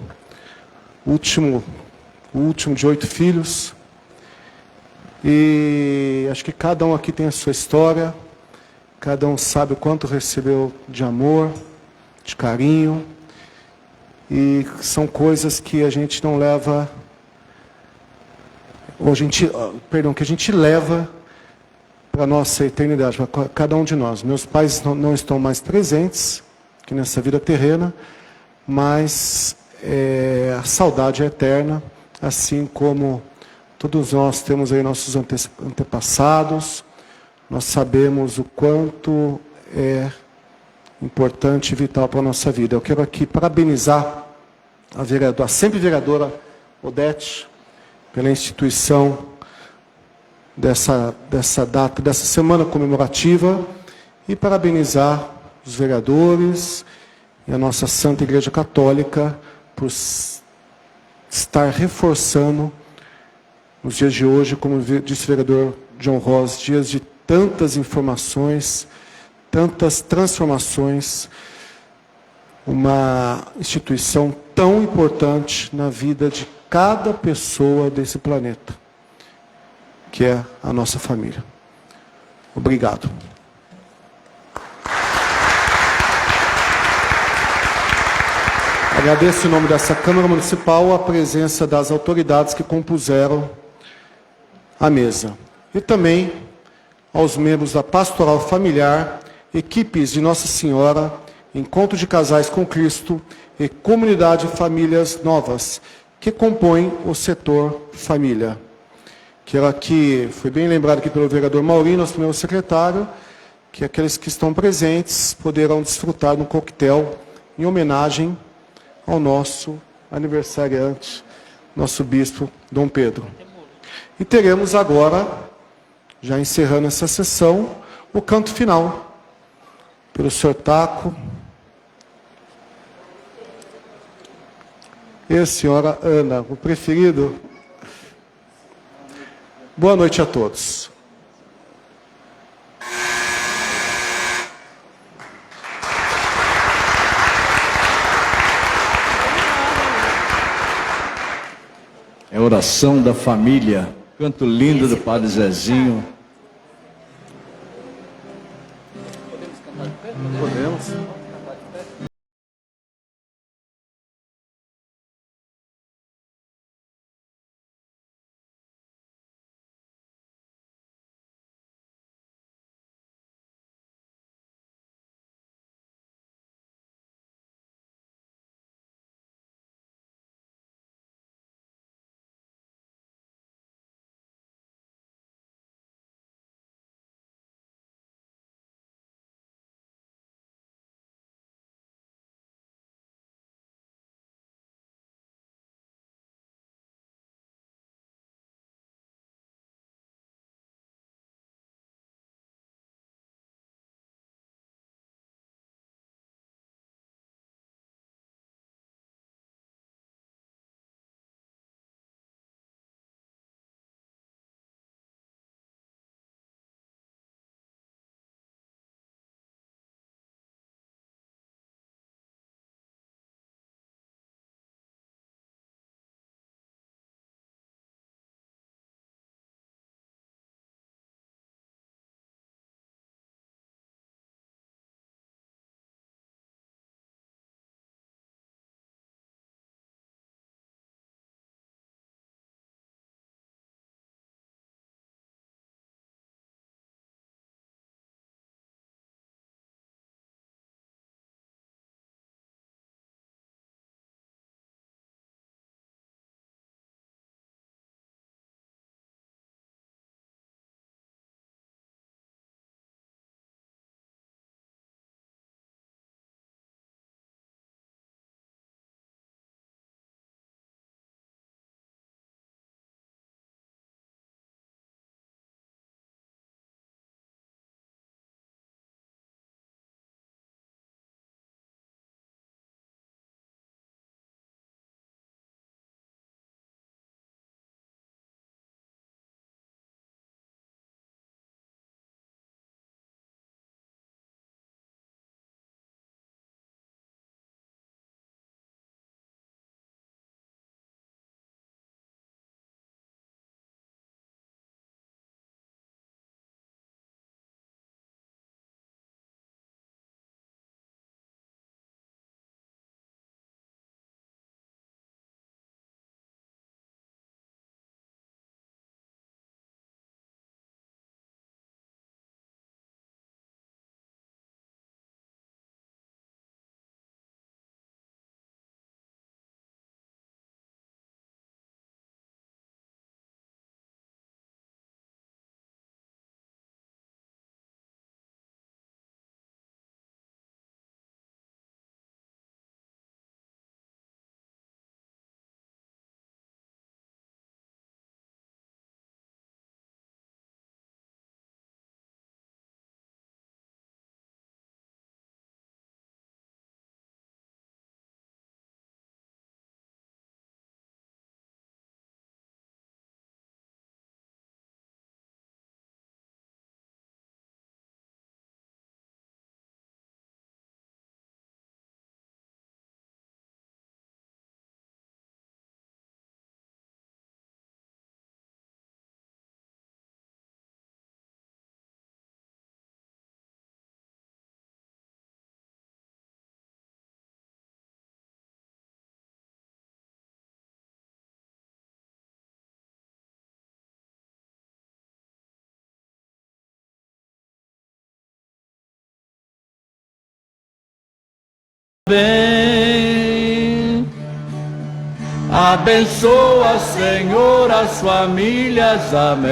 o último de 8 filhos. E acho que cada um aqui tem a sua história. Cada um sabe o quanto recebeu de amor, de carinho. E são coisas que a gente não leva, que a gente leva para a nossa eternidade, para cada um de nós. Meus pais não estão mais presentes aqui nessa vida terrena, mas a saudade é eterna, assim como todos nós temos aí nossos antepassados. Nós sabemos o quanto é importante e vital para a nossa vida. Eu quero aqui parabenizar a sempre vereadora Odete pela instituição dessa data, dessa semana comemorativa, e parabenizar os vereadores e a nossa Santa Igreja Católica por estar reforçando nos dias de hoje, como disse o vereador John Ross, dias de tantas informações, tantas transformações, uma instituição tão importante na vida de cada pessoa desse planeta, que é a nossa família. Obrigado. Agradeço em nome dessa Câmara Municipal a presença das autoridades que compuseram a mesa. E também aos membros da Pastoral Familiar, equipes de Nossa Senhora, Encontro de Casais com Cristo e Comunidade Famílias Novas, que compõem o setor família. Que ela aqui, foi bem lembrado aqui pelo vereador Maurinho, nosso primeiro secretário, que aqueles que estão presentes poderão desfrutar de um coquetel em homenagem ao nosso aniversariante, nosso bispo Dom Pedro. E teremos agora, já encerrando essa sessão, o canto final, pelo senhor Taco e a senhora Ana, o preferido. Boa noite a todos. É a oração da família. Canto lindo do Padre Zezinho. Podemos. bem. Abençoa, Senhor, as famílias, amém.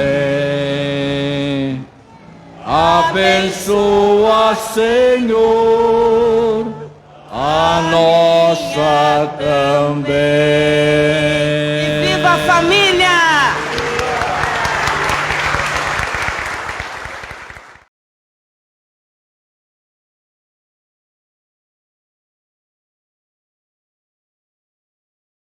Abençoa, Senhor, a nossa também.